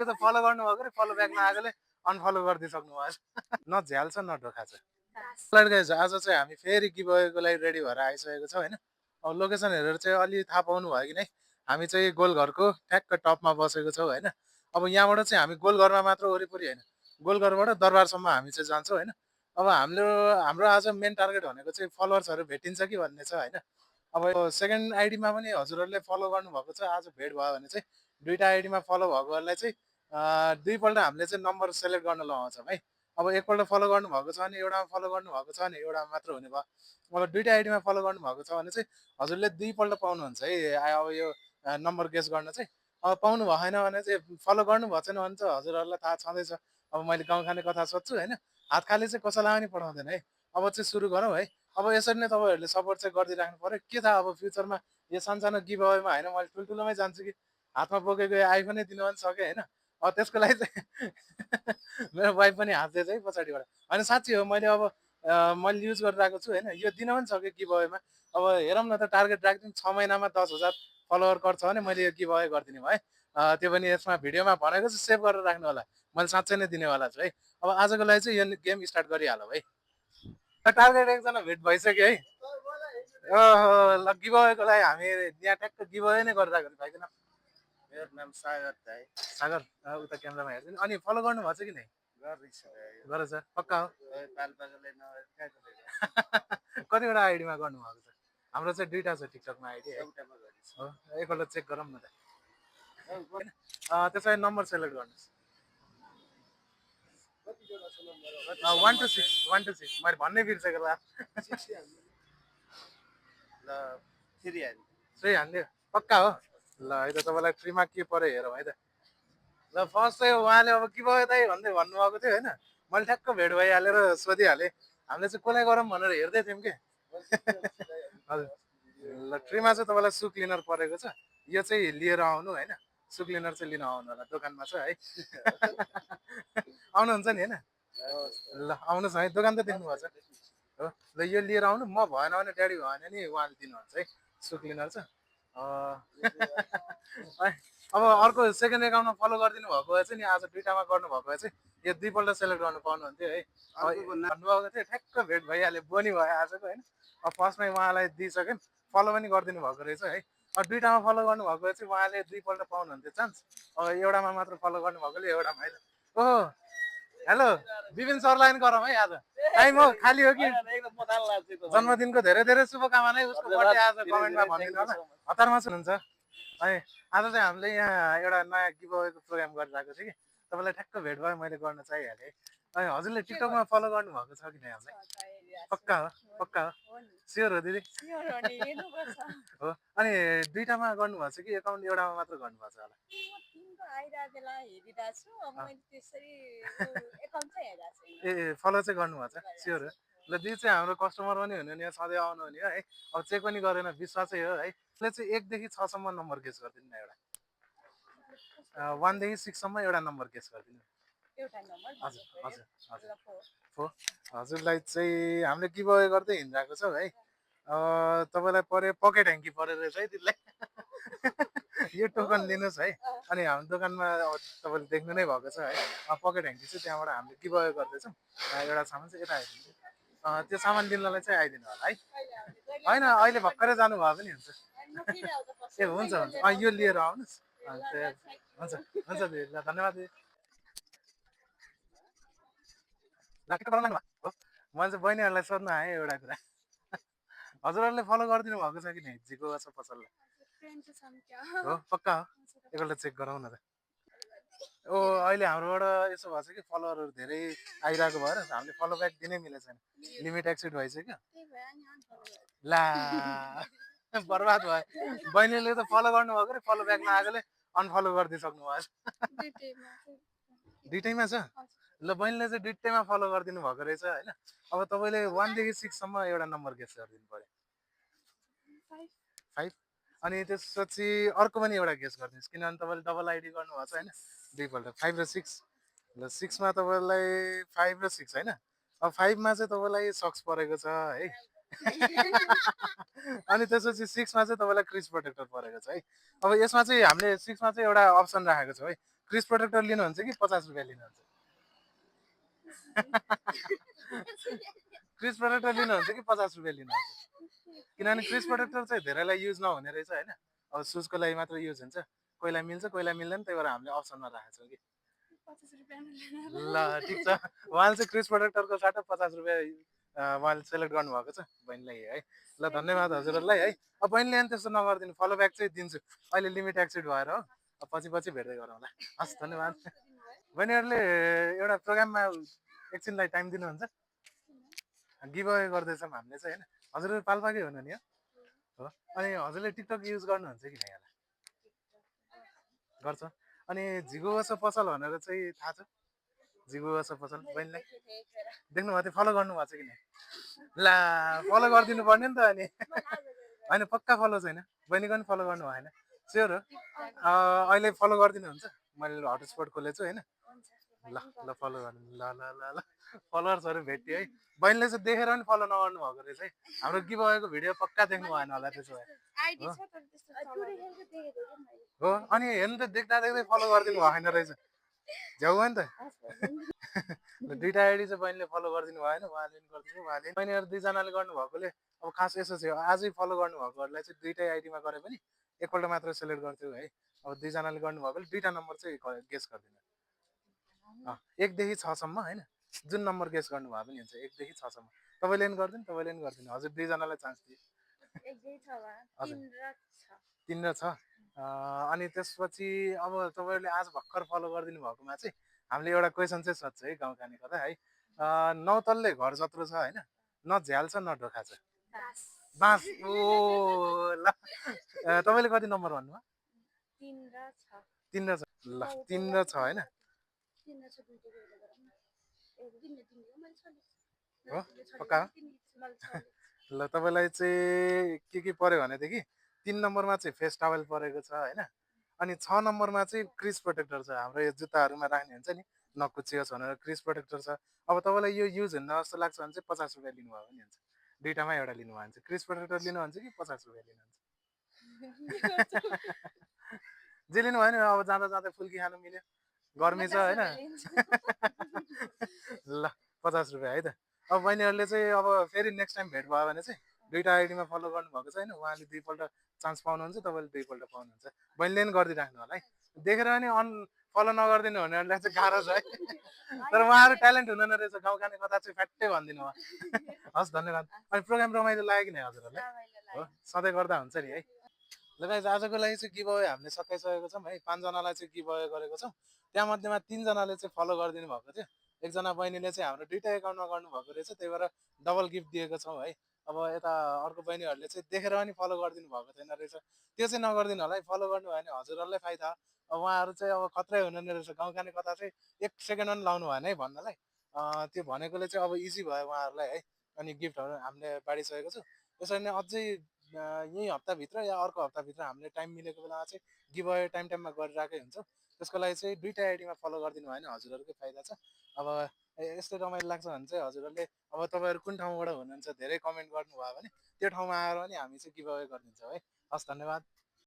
त्यो त फलो गर्नुभएको रे फलो ब्याक नआएकोले अनफलो गरिदिइसक्नु भएछ। न झ्याल छ न ढोका छ। गाइज आज चाहिँ हामी फेरि गिभअवेको लागि रेडी भएर आइसकेको छौँ होइन। अब लोकेसन हेरेर चाहिँ अलि थाहा पाउनु भयो कि नै हामी चाहिँ गोलघरको ठ्याक्क टपमा बसेको छौँ होइन। अब यहाँबाट चाहिँ हामी गोलघरमा मात्र वरिपरि होइन, गोलघरबाट दरबारसम्म हामी चाहिँ जान्छौँ होइन। अब हाम्रो हाम्रो आज मेन टार्गेट भनेको चाहिँ फलोवर्सहरू भेटिन्छ कि भन्ने छ होइन। अब यो सेकेन्ड आइडीमा पनि हजुरहरूले फलो गर्नुभएको छ, आज भेट भयो भने चाहिँ दुईवटा आइडीमा फलो भएकोहरूलाई चाहिँ दुईपल्ट हामीले चाहिँ नम्बर सेलेक्ट गर्न लगाउँछौँ है। अब एकपल्ट फलो गर्नुभएको छ भने एउटामा फलो गर्नुभएको छ भने एउटामा मात्र हुने भयो। अब दुईवटा आइडीमा फलो गर्नुभएको छ भने चाहिँ हजुरले दुईपल्ट पाउनुहुन्छ है अब यो नम्बर गेस गर्न चाहिँ। अब पाउनु भएन भने चाहिँ फलो गर्नुभएको छैन भने चाहिँ हजुरहरूलाई थाहा छँदैछ। अब मैले गाउँ खाने कथा सोध्छु होइन, हात खाली चाहिँ कसैलाई पनि पठाउँदैन है। अब चाहिँ सुरु गरौँ है। अब यसरी नै तपाईँहरूले सपोर्ट चाहिँ गरिदिइराख्नु पऱ्यो। के थाहा अब फ्युचरमा यो सानसानो गिभ अवेमा होइन मैले ठुल्ठुलोमै जान्छु कि हातमा बोकेको आइफोनै दिनु पनि सक्यो होइन। अब त्यसको लागि चाहिँ मेरो वाइफ पनि हाँस्दै चाहिँ पछाडिबाट होइन साँच्ची हो। मैले अब मैले युज गरिरहेको छु होइन, यो दिन पनि सक्यो गिभ अवेमा। अब हेरौँ न त टार्गेट राखिदिउँ 6 महिनामा 10,000 फलोवर गर्छ भने मैले यो गिभ अवे गरिदिने भयो है। त्यो पनि यसमा भिडियोमा भनेको चाहिँ सेभ गरेर राख्नु होला, मैले साँच्चै नै दिनेवाला छु है। अब आजको लागि चाहिँ यो गेम स्टार्ट गरिहालौँ है। टार्गेट एकजना भेट भइसक्यो है। ओहो ल गिभ अवेको लागि हामी यहाँ ट्याक्क गिभ अवे नै गरिरहेको भाइको नाम? मेरो नाम सागर दाइ। सागर उता क्यामेरामा हेर्छु नि। अनि फलो गर्नुभएको छ कि नै? गरेछ पक्का हो? कतिवटा आइडीमा गर्नुभएको छ? हाम्रो चाहिँ दुईवटा छ टिकटकमा आइडी हो। एकपल्ट चेक गरौँ न त। त्यसो भए नम्बर सेलेक्ट गर्नुहोस्। 1 to 6 1 to 6 मैले भन्नै बिर्सेको ला। ल 3 हान्दियो पक्का हो? ल है त तपाईँलाई फ्रीमा के पऱ्यो हेरौँ है त। ल फर्स्ट चाहिँ उहाँले अब के भयो दाइ भन्दै भन्नुभएको थियो होइन, मैले ठ्याक्क भेट भइहालेर सोधिहालेँ। हामीले चाहिँ कसलाई गरौँ भनेर हेर्दै थियौँ कि हजुर। ल फ्रीमा चाहिँ तपाईँलाई सु क्लिनर परेको छ, यो चाहिँ लिएर आउनु होइन। सु क्लिनर चाहिँ लिन आउनु होला, दोकानमा छ है। आउनुहुन्छ नि होइन? ल आउनुहोस् है, दोकान त देख्नुभएको छ हो। ल यो लिएर आउनु, म भएन भने ड्याडी भएन नि उहाँले दिनुहुन्छ है। सु क्लिनर छ अब अर्को सेकेन्ड एकाउन्टमा फलो गरिदिनु भएको भए चाहिँ नि आज दुईवटामा गर्नुभएको भए चाहिँ यो दुईपल्ट सेलेक्ट गर्नु पाउनुहुन्थ्यो है। भन्नुभएको थियो ठ्याक्क भेट भइहाल्यो, बोनी भयो आजको होइन। अब फर्स्टमै उहाँलाई दिइसक्यो, फलो पनि गरिदिनु भएको रहेछ है। अब दुईवटामा फलो गर्नुभएको भए चाहिँ उहाँले दुईपल्ट पाउनुहुन्थ्यो चान्स। अब एउटामा मात्र फलो गर्नुभएकोले एउटामा है। ओहो हेलो विपिन सरलाई पनि गरौँ है आज, टाइम हो खाली हो कि? जन्मदिनको धेरै धेरै शुभकामना है। उसको बर्थडे आज कमेन्टमा भनिदिनु होला। हतारमा हुनुहुन्छ है। आज चाहिँ हामीले यहाँ एउटा नयाँ गिभ अवेको प्रोग्राम गरिरहेको थियो कि तपाईँलाई ठ्याक्क भेट भयो मैले गर्न चाहिहालेँ है। हजुरले टिकटकमा फलो गर्नुभएको छ कि नै हामीलाई? पक्का हो? पक्का हो? स्योर हो दिदी? हो। अनि दुईवटामा गर्नुभएको छ कि एकाउन्ट एउटामा मात्र गर्नुभएको छ होला? ए फलो चाहिँ गर्नुभएको छ, स्योर हो? ल दिदी चाहिँ हाम्रो कस्टमर पनि हुनुहुने हो, सधैँ आउनुहुने हो है। अब चेक पनि गरेन, विश्वासै हो है। यसले चाहिँ 1 देखि 6 सम्म नम्बर गेस गरिदिनु न एउटा। 1 देखि 6 सम्म एउटा नम्बर गेस गरिदिनु। हजुर हजुर हजुर 4। हजुरलाई चाहिँ हामीले गिभ अवे गर्दै हिँडिरहेको छौँ है। तपाईँलाई पऱ्यो पकेट ह्याङ्की परेर रहेछ है दिदीलाई। यो टोकन लिनुहोस् है। अनि हाम्रो दोकानमा तपाईँले देख्नु नै भएको छ है, पकेट ह्याङ्की चाहिँ त्यहाँबाट हामीले गिभ अवे गर्दैछौँ। एउटा सामान चाहिँ यता आइदिनु, त्यो सामान लिनलाई चाहिँ आइदिनु होला है। होइन अहिले भर्खरै जानुभयो पनि हुन्छ। ए हुन्छ हुन्छ यो लिएर आउनुहोस्। हुन्छ हुन्छ दिदी, ल धन्यवाद दिदी। लाकेट गराउनु हो। मैले चाहिँ बहिनीहरूलाई सोध्न आएँ एउटा कुरा, हजुरहरूले फलो गरिदिनु भएको छ कि नै झिको छ पसललाई? हो पक्का हो? एकपल्ट चेक गरौँ न त। ओ अहिले हाम्रोबाट यसो भएको छ कि फलोवरहरू धेरै आइरहेको भएर हामीले फलो ब्याक दिनै मिलेको छैन, लिमिट एक्सिड भइसक्यो। ला बर्बाद भयो। बहिनीले त फलो गर्नुभएको रे फलो ब्याक नआएकोले अनफलो गरिदिइसक्नु भयो। दुइटैमा छ? ल बहिनीले चाहिँ दुइटैमा फलो गरिदिनु भएको रहेछ होइन। अब तपाईँले 1 देखि 6 सम्म एउटा नम्बर गेस गरिदिनु पऱ्यो। 5। अनि त्यसपछि अर्को पनि एउटा गेस गरिदिनुहोस्, किनभने तपाईँले डबल आइडी गर्नुभएको छ होइन दुईपल्ट। 5 र 6। ल 6मा तपाईँलाई 5 र 6 होइन। अब 5मा चाहिँ तपाईँलाई सक्स परेको छ है। अनि त्यसपछि 6मा चाहिँ तपाईँलाई क्रिज प्रोटेक्टर परेको छ है। अब यसमा चाहिँ हामीले 6मा चाहिँ एउटा अप्सन राखेको छौँ है, क्रिस प्रोटेक्टर लिनुहुन्छ कि 50 रुपियाँ लिनुहुन्छ? क्रिस प्रोटेक्टर लिनुहुन्छ कि 50 रुपियाँ लिनुहुन्छ? किनभने क्रिस प्रोटेक्टर चाहिँ धेरैलाई युज नहुने रहेछ होइन। अब सुजको लागि मात्र युज हुन्छ, कोहीलाई मिल्छ कोहीलाई मिल्दैन, त्यही भएर हामीले अप्सनमा राखेको छौँ कि। ल ठिक छ, उहाँले चाहिँ क्रिस प्रोटेक्टरको साटो 50 रुपियाँ उहाँले सेलेक्ट गर्नुभएको छ बहिनीलाई है। ल धन्यवाद हजुरहरूलाई है। अब बहिनीले अनि त्यस्तो नगरिदिनु, फलो ब्याक चाहिँ दिन्छु, अहिले लिमिट एक्सिड भएर हो। अब पछि पछि भेट्दै गरौँ होला। हस् धन्यवाद। बहिनीहरूले एउटा प्रोग्राममा एकछिनलाई टाइम दिनुहुन्छ? गिभ अवे गर्दैछौँ हामीले चाहिँ होइन। हजुरहरू पाल्पाकै हुनु नि हो? अनि हजुरले टिकटक युज गर्नुहुन्छ कि नै? गर्छ। अनि झिगो वसो पसल भनेर चाहिँ थाहा छ? झिगो वसो पसल बहिनीलाई देख्नु भएको थियो, फलो गर्नुभएको छ कि नै? ला फलो गरिदिनु पर्ने नि त अनि। होइन पक्का फलो छैन, बहिनीको पनि फलो गर्नु भएन स्योर हो? अहिले फलो गरिदिनुहुन्छ? मैले हटस्पट खोलेको छु होइन। ल ल फलो गर्नु, ल ल ल ल फलोवर्सहरू भेट्यो है। बहिनीले चाहिँ देखेर पनि फलो नगर्नु भएको रहेछ है। हाम्रो गिभ अवेको भिडियो पक्का देख्नु भएन होला त्यसो भए हो। अनि हेर्नु त, देख्दा देख्दै फलो गरिदिनु भएन रहेछ, झ्याउ भयो नि त। दुइटा आइडी चाहिँ बहिनीले फलो गरिदिनु भएन, उहाँले पनि गरिदिनु, उहाँले बहिनीहरू दुईजनाले गर्नुभएकोले अब खास यसो चाहिँ आजै फलो गर्नुभएकोहरूलाई चाहिँ दुइटै आइडीमा गरे पनि एकपल्ट मात्र सेलेक्ट गर्थ्यो है। अब दुईजनाले गर्नुभएकोले दुइटा नम्बर चाहिँ गेस गरिदिनु, 1 देखि 6 सम्म होइन, जुन नम्बर गेस गर्नुभयो पनि हुन्छ, 1 देखि 6 सम्म। तपाईँले पनि गरिदिनु, तपाईँले पनि गरिदिनु, हजुर दुईजनालाई चान्स दिए। 3 र 6। अनि त्यसपछि अब तपाईँहरूले आज भर्खर फलो गरिदिनु भएकोमा चाहिँ हामीले एउटा क्वेसन चाहिँ सोध्छ है गाउँ खाने कथा है। 9 तल्ले घर जत्रो छ होइन, न झ्याल छ न ढोका छ। बाँस। ओ ल तपाईँले कति नम्बर भन्नुभयो? 3 र 6। ल 3 र 6 होइन हो पक्का हो? ल तपाईँलाई चाहिँ के पर्यो भनेदेखि 3 नम्बरमा चाहिँ फेस टावल परेको छ होइन। अनि 6 नम्बरमा चाहिँ क्रिस प्रोटेक्टर छ, हाम्रो यो जुत्ताहरूमा राख्ने हुन्छ नि, नकुच्चियोस् भनेर क्रिस प्रोटेक्टर छ। अब तपाईँलाई यो युज हुन्न जस्तो लाग्छ भने चाहिँ 50 रुपियाँ लिनुभयो भने हुन्छ, दुइटामा एउटा लिनुभयो भने चाहिँ। क्रिस प्रोटेक्टर लिनुहुन्छ कि 50 रुपियाँ लिनुहुन्छ? जे लिनु भयो नि, अब जाँदा जाँदै फुल्की खानु मिल्यो, गर्मी छ होइन। ल 50 रुपियाँ है त। अब बहिनीहरूले चाहिँ अब फेरि नेक्स्ट टाइम भेट भयो भने चाहिँ दुइटा आइडीमा फलो गर्नुभएको छ होइन, उहाँले दुईपल्ट चान्स पाउनुहुन्छ, तपाईँले दुईपल्ट पाउनुहुन्छ। बहिनीले पनि गरिदिइराख्नु होला है। देखेर पनि फलो नगरिदिनु भनेहरूलाई चाहिँ गाह्रो छ है। तर उहाँहरू ट्यालेन्ट हुँदैन रहेछ, गाउँ खाने कथा चाहिँ फ्याट्टै भनिदिनु भयो। हस् धन्यवाद। अनि प्रोग्राम रमाइलो लाग्यो कि नै हजुरहरूलाई? हो सधैँ गर्दा हुन्छ नि है। ल गाइस, आजको लागि चाहिँ गिभ अवे हामीले सकाइसकेको छौँ है। 5 जनालाई चाहिँ गिभ अवे गरेको छौँ, त्यहाँ मध्येमा 3 जनाले चाहिँ फलो गरिदिनु भएको थियो। एकजना बहिनीले चाहिँ हाम्रो दुइटा एकाउन्टमा गर्नुभएको रहेछ, त्यही भएर डबल गिफ्ट दिएको छौँ है। अब यता अर्को बहिनीहरूले चाहिँ देखेर पनि फलो गरिदिनु भएको थिएन रहेछ, त्यो चाहिँ नगरिदिनु होला है। फलो गर्नुभयो भने हजुरहरूलाई फाइदा हो। अब उहाँहरू चाहिँ अब खत्रै हुनुहुने रहेछ, गाउँ खाने कथा चाहिँ 1 सेकेन्ड पनि लाउनु भएन है भन्नलाई। त्यो भनेकोले चाहिँ अब इजी भयो उहाँहरूलाई है। अनि गिफ्टहरू हामीले बाँडिसकेको छु। त्यसरी नै अझै यही हप्ताभित्र या अर्को हप्ताभित्र हामीले टाइम मिलेको बेलामा चाहिँ गिभ अवे टाइममा गरिरहेकै हुन्छौँ। त्यसको लागि चाहिँ दुइटा आइडीमा फलो गरिदिनु भयो भने हजुरहरूकै फाइदा छ। अब यस्तै रमाइलो लाग्छ भने चाहिँ हजुरहरूले, अब तपाईँहरू कुन ठाउँबाट हुनुहुन्छ धेरै कमेन्ट गर्नुभयो भने त्यो ठाउँमा आएर पनि हामी चाहिँ गिभ अवे गरिदिन्छौँ है। हस् धन्यवाद।